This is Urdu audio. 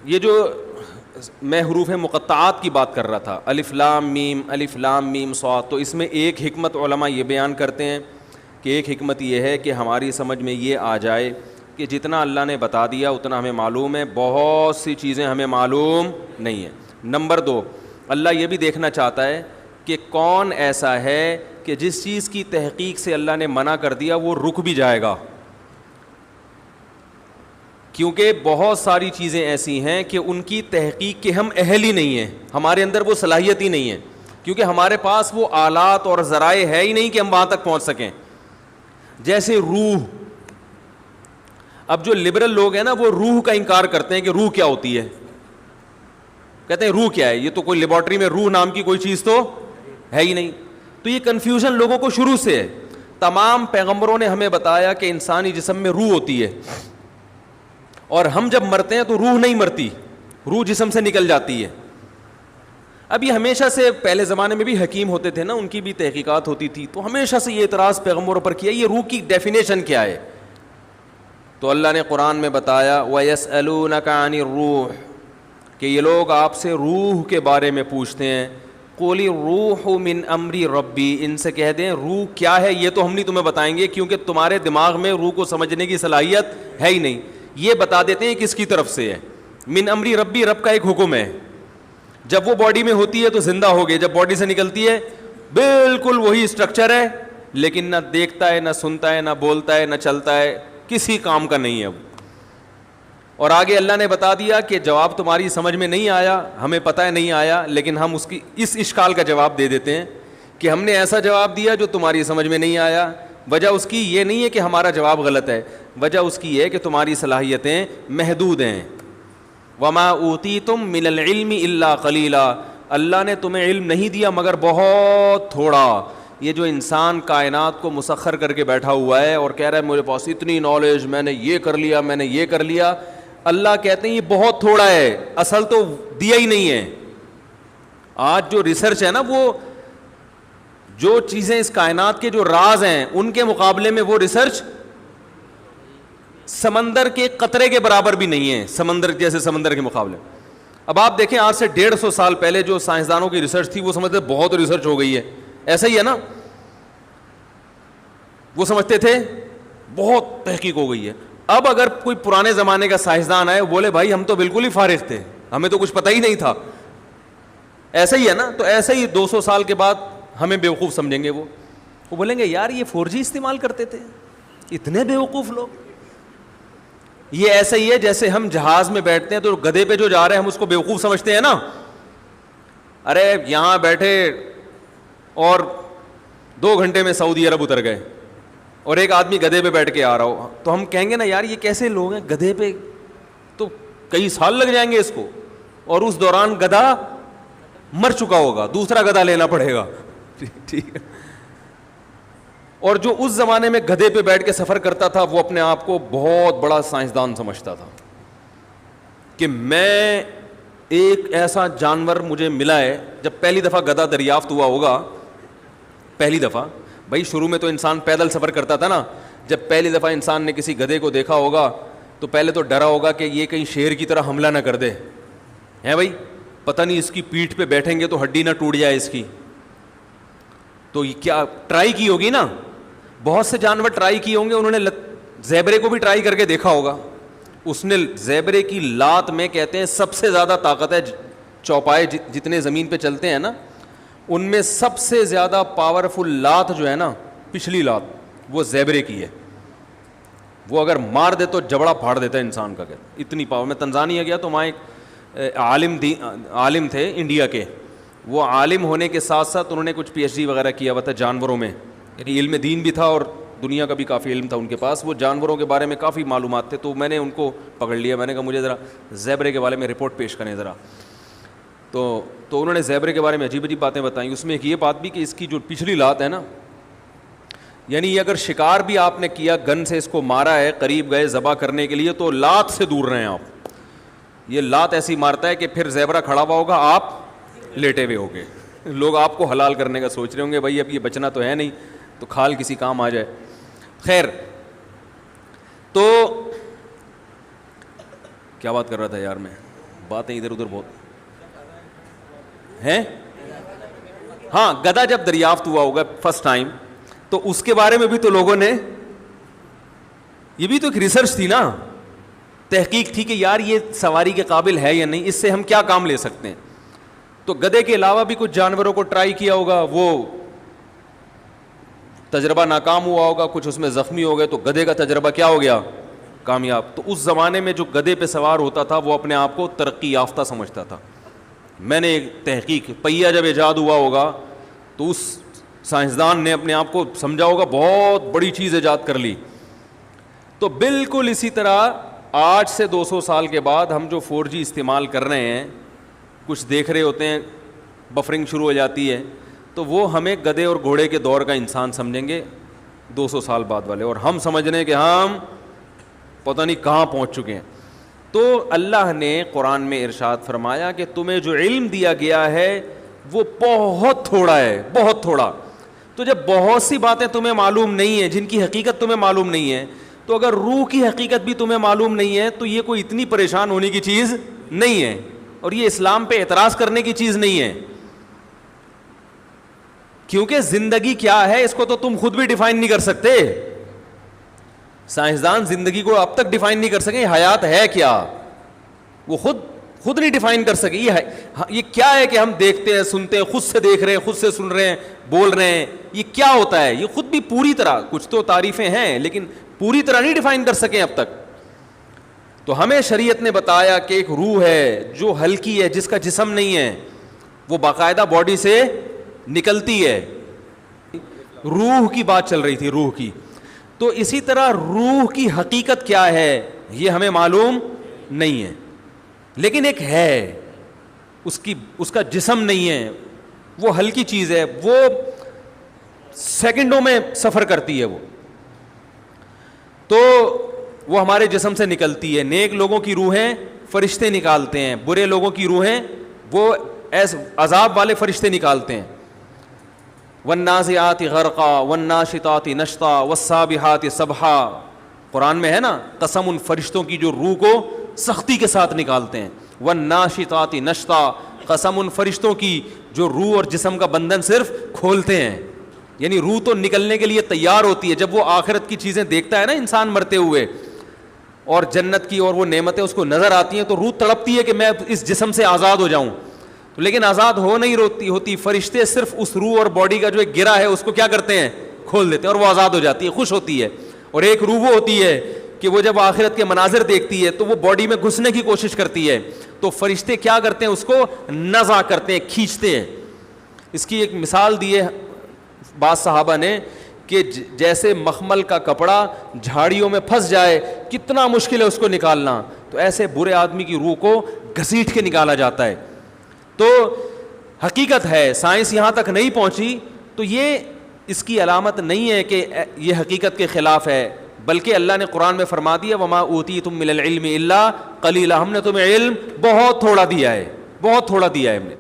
یہ جو میں حروف مقطعات کی بات کر رہا تھا، الف لام میم صاد، تو اس میں ایک حکمت علماء یہ بیان کرتے ہیں کہ ایک حکمت یہ ہے کہ ہماری سمجھ میں یہ آ جائے کہ جتنا اللہ نے بتا دیا اتنا ہمیں معلوم ہے، بہت سی چیزیں ہمیں معلوم نہیں ہیں۔ نمبر 2، اللہ یہ بھی دیکھنا چاہتا ہے کہ کون ایسا ہے کہ جس چیز کی تحقیق سے اللہ نے منع کر دیا وہ رک بھی جائے گا، کیونکہ بہت ساری چیزیں ایسی ہیں کہ ان کی تحقیق کے ہم اہل ہی نہیں ہیں، ہمارے اندر وہ صلاحیت ہی نہیں ہے، کیونکہ ہمارے پاس وہ آلات اور ذرائع ہے ہی نہیں کہ ہم وہاں تک پہنچ سکیں۔ جیسے روح، اب جو لبرل لوگ ہیں نا وہ روح کا انکار کرتے ہیں کہ روح کیا ہوتی ہے، کہتے ہیں روح کیا ہے، یہ تو کوئی لیبارٹری میں روح نام کی کوئی چیز تو ہے ہی نہیں۔ تو یہ کنفیوژن لوگوں کو شروع سے ہے۔ تمام پیغمبروں نے ہمیں بتایا کہ انسانی جسم میں روح ہوتی ہے، اور ہم جب مرتے ہیں تو روح نہیں مرتی، روح جسم سے نکل جاتی ہے۔ اب یہ ہمیشہ سے، پہلے زمانے میں بھی حکیم ہوتے تھے نا، ان کی بھی تحقیقات ہوتی تھی، تو ہمیشہ سے یہ اعتراض پیغمبروں پر کیا یہ روح کی ڈیفینیشن کیا ہے؟ تو اللہ نے قرآن میں بتایا وَيَسْأَلُونَكَ عَنِ الرُّوحِ، کہ یہ لوگ آپ سے روح کے بارے میں پوچھتے ہیں، قُلِ الرُّوحُ مِنْ أَمْرِ رَبِّي، ان سے کہہ دیں روح کیا ہے یہ تو ہم نہیں تمہیں بتائیں گے، کیونکہ تمہارے دماغ میں روح کو سمجھنے کی صلاحیت ہے ہی نہیں۔ یہ بتا دیتے ہیں کس کی طرف سے ہے، من امری ربی، رب کا ایک حکم ہے، جب وہ باڈی میں ہوتی ہے تو زندہ ہو گئی، جب باڈی سے نکلتی ہے بالکل وہی اسٹرکچر ہے، لیکن نہ دیکھتا ہے، نہ سنتا ہے، نہ بولتا ہے، نہ چلتا ہے، کسی کام کا نہیں ہے وہ۔ اور آگے اللہ نے بتا دیا کہ جواب تمہاری سمجھ میں نہیں آیا، ہمیں پتہ ہے نہیں آیا، لیکن ہم اس اشکال کا جواب دے دیتے ہیں کہ ہم نے ایسا جواب دیا جو تمہاری سمجھ میں نہیں آیا۔ وجہ اس کی یہ نہیں ہے کہ ہمارا جواب غلط ہے، وجہ اس کی یہ ہے کہ تمہاری صلاحیتیں محدود ہیں۔ وَمَا أُوتِيتُم مِّنَ الْعِلْمِ إِلَّا قَلِيلًا، اللہ نے تمہیں علم نہیں دیا مگر بہت تھوڑا۔ یہ جو انسان کائنات کو مسخر کر کے بیٹھا ہوا ہے اور کہہ رہا ہے میرے پاس اتنی نالج، میں نے یہ کر لیا، میں نے یہ کر لیا، اللہ کہتے ہیں یہ بہت تھوڑا ہے، اصل تو دیا ہی نہیں ہے۔ آج جو ریسرچ ہے نا، وہ جو چیزیں اس کائنات کے جو راز ہیں ان کے مقابلے میں وہ ریسرچ سمندر کے قطرے کے برابر بھی نہیں ہے، سمندر جیسے سمندر کے مقابلے۔ اب آپ دیکھیں آج سے 150 سال پہلے جو سائنسدانوں کی ریسرچ تھی وہ سمجھتے بہت ریسرچ ہو گئی ہے، ایسا ہی ہے نا، وہ سمجھتے تھے بہت تحقیق ہو گئی ہے۔ اب اگر کوئی پرانے زمانے کا سائنسدان آئے بولے بھائی ہم تو بالکل ہی فارغ تھے، ہمیں تو کچھ پتہ ہی نہیں تھا، ایسا ہی ہے نا، تو ایسا ہی 200 سال کے بعد ہمیں بیوقوف سمجھیں گے، وہ بولیں گے یار یہ 4G استعمال کرتے تھے، اتنے بیوقوف لوگ۔ یہ ایسا ہی ہے جیسے ہم جہاز میں بیٹھتے ہیں تو گدھے پہ جو جا رہے ہیں ہم اس کو بیوقوف سمجھتے ہیں نا، ارے یہاں بیٹھے اور 2 گھنٹے میں سعودی عرب اتر گئے، اور ایک آدمی گدھے پہ بیٹھ کے آ رہا ہو تو ہم کہیں گے نا یار یہ کیسے لوگ ہیں، گدھے پہ تو کئی سال لگ جائیں گے اس کو، اور اس دوران گدھا مر چکا ہوگا، دوسرا گدھا لینا پڑے گا، ٹھیک ہے۔ اور جو اس زمانے میں گدھے پہ بیٹھ کے سفر کرتا تھا وہ اپنے آپ کو بہت بڑا سائنسدان سمجھتا تھا کہ میں ایک ایسا جانور مجھے ملا ہے۔ جب پہلی دفعہ گدھا دریافت ہوا ہوگا، پہلی دفعہ، بھائی شروع میں تو انسان پیدل سفر کرتا تھا نا، جب پہلی دفعہ انسان نے کسی گدھے کو دیکھا ہوگا تو پہلے تو ڈرا ہوگا کہ یہ کہیں شیر کی طرح حملہ نہ کر دے، ہے بھائی، پتہ نہیں اس کی پیٹھ پہ بیٹھیں گے تو ہڈی نہ ٹوٹ جائے اس کی، تو یہ کیا ٹرائی کی ہوگی نا، بہت سے جانور ٹرائی کیے ہوں گے، انہوں نے زیبرے کو بھی ٹرائی کر کے دیکھا ہوگا، اس نے زیبرے کی لات میں کہتے ہیں سب سے زیادہ طاقت ہے، چوپائے جتنے زمین پہ چلتے ہیں نا ان میں سب سے زیادہ پاورفل لات جو ہے نا، پچھلی لات وہ زیبرے کی ہے، وہ اگر مار دے تو جبڑا پھاڑ دیتا ہے انسان کا، کہتے اتنی پاور۔ میں تنزانیہ گیا تو وہاں ایک عالم تھے انڈیا کے، وہ عالم ہونے کے ساتھ ساتھ انہوں نے کچھ PhD وغیرہ کیا ہوا تھا جانوروں میں، یعنی علم دین بھی تھا اور دنیا کا بھی کافی علم تھا ان کے پاس، وہ جانوروں کے بارے میں کافی معلومات تھے، تو میں نے ان کو پکڑ لیا، میں نے کہا مجھے ذرا زیبرے کے بارے میں رپورٹ پیش کریں ذرا، تو انہوں نے زیبرے کے بارے میں عجیب عجیب باتیں بتائیں، اس میں ایک یہ بات بھی کہ اس کی جو پچھلی لات ہے نا، یعنی یہ اگر شکار بھی آپ نے کیا، گن سے اس کو مارا ہے، قریب گئے ذبح کرنے کے لیے تو لات سے دور رہیں آپ، یہ لات ایسی مارتا ہے کہ پھر زیبرا کھڑا ہوا ہوگا، آپ لیٹے ہوئے ہوگے، لوگ آپ کو حلال کرنے کا سوچ رہے ہوں گے، بھائی اب یہ بچنا تو ہے نہیں تو کھال کسی کام آ جائے۔ خیر، تو کیا بات کر رہا تھا یار میں, باتیں ادھر ادھر بہت ہیں. ہاں, گدھا جب دریافت ہوا ہوگا فرسٹ ٹائم, تو اس کے بارے میں بھی تو لوگوں نے, یہ بھی تو ایک ریسرچ تھی نا, تحقیق تھی کہ یار یہ سواری کے قابل ہے یا نہیں, اس سے ہم کیا کام لے سکتے ہیں. تو گدھے کے علاوہ بھی کچھ جانوروں کو ٹرائی کیا ہوگا, وہ تجربہ ناکام ہوا ہوگا, کچھ اس میں زخمی ہو گئے, تو گدھے کا تجربہ کیا ہو گیا, کامیاب. تو اس زمانے میں جو گدھے پہ سوار ہوتا تھا وہ اپنے آپ کو ترقی یافتہ سمجھتا تھا. میں نے ایک تحقیق, پہیا جب ایجاد ہوا ہوگا تو اس سائنسدان نے اپنے آپ کو سمجھا ہوگا بہت بڑی چیز ایجاد کر لی. تو بالکل اسی طرح آج سے 200 سال کے بعد ہم جو 4G استعمال کر رہے ہیں, کچھ دیکھ رہے ہوتے ہیں, بفرنگ شروع ہو جاتی ہے, تو وہ ہمیں گدھے اور گھوڑے کے دور کا انسان سمجھیں گے 200 سال بعد والے, اور ہم سمجھ رہے ہیں کہ ہم پتہ نہیں کہاں پہنچ چکے ہیں. تو اللہ نے قرآن میں ارشاد فرمایا کہ تمہیں جو علم دیا گیا ہے وہ بہت تھوڑا ہے, بہت تھوڑا. تو جب بہت سی باتیں تمہیں معلوم نہیں ہیں, جن کی حقیقت تمہیں معلوم نہیں ہے, تو اگر روح کی حقیقت بھی تمہیں معلوم نہیں ہے تو یہ کوئی اتنی پریشان ہونے کی چیز نہیں ہے, اور یہ اسلام پہ اعتراض کرنے کی چیز نہیں ہے. کیونکہ زندگی کیا ہے اس کو تو تم خود بھی ڈیفائن نہیں کر سکتے. سائنسدان زندگی کو اب تک ڈیفائن نہیں کر سکے, حیات ہے کیا وہ خود نہیں ڈیفائن کر سکے. یہ کیا ہے کہ ہم دیکھتے ہیں, سنتے ہیں, خود سے دیکھ رہے ہیں, خود سے سن رہے ہیں, بول رہے ہیں, یہ کیا ہوتا ہے, یہ خود بھی پوری طرح, کچھ تو تعریفیں ہیں لیکن پوری طرح نہیں ڈیفائن کر سکے اب تک. تو ہمیں شریعت نے بتایا کہ ایک روح ہے جو ہلکی ہے, جس کا جسم نہیں ہے, وہ باقاعدہ باڈی سے نکلتی ہے. روح کی بات چل رہی تھی, روح کی. تو اسی طرح روح کی حقیقت کیا ہے یہ ہمیں معلوم نہیں ہے, لیکن ایک ہے, اس کا جسم نہیں ہے, وہ ہلکی چیز ہے, وہ سیکنڈوں میں سفر کرتی ہے. تو وہ ہمارے جسم سے نکلتی ہے. نیک لوگوں کی روحیں فرشتے نکالتے ہیں, برے لوگوں کی روحیں وہ عذاب والے فرشتے نکالتے ہیں. والنازعات غرقا والناشطات نشطا والسابحات سبحا, قرآن میں ہے نا, قسم ان فرشتوں کی جو روح کو سختی کے ساتھ نکالتے ہیں. والناشطات نشطا, قسم ان فرشتوں کی جو روح اور جسم کا بندھن صرف کھولتے ہیں. یعنی روح تو نکلنے کے لیے تیار ہوتی ہے. جب وہ آخرت کی چیزیں دیکھتا ہے نا انسان مرتے ہوئے, اور جنت کی اور وہ نعمتیں اس کو نظر آتی ہیں, تو روح تڑپتی ہے کہ میں اس جسم سے آزاد ہو جاؤں, لیکن آزاد ہو نہیں ہوتی. فرشتے صرف اس روح اور باڈی کا جو ایک گرہ ہے اس کو کیا کرتے ہیں, کھول دیتے ہیں, اور وہ آزاد ہو جاتی ہے, خوش ہوتی ہے. اور ایک روح وہ ہوتی ہے کہ وہ جب آخرت کے مناظر دیکھتی ہے تو وہ باڈی میں گھسنے کی کوشش کرتی ہے, تو فرشتے کیا کرتے ہیں, اس کو نزع کرتے ہیں, کھینچتے ہیں. اس کی ایک مثال دی ہے بعض صحابہ نے کہ جیسے مخمل کا کپڑا جھاڑیوں میں پھنس جائے, کتنا مشکل ہے اس کو نکالنا, تو ایسے برے آدمی کی روح کو گھسیٹ کے نکالا جاتا ہے. تو حقیقت ہے, سائنس یہاں تک نہیں پہنچی, تو یہ اس کی علامت نہیں ہے کہ یہ حقیقت کے خلاف ہے, بلکہ اللہ نے قرآن میں فرما دیا وما اوتیتم من العلم الا قلیلا, ہم نے تمہیں علم بہت تھوڑا دیا ہے, بہت تھوڑا دیا ہے ہم نے.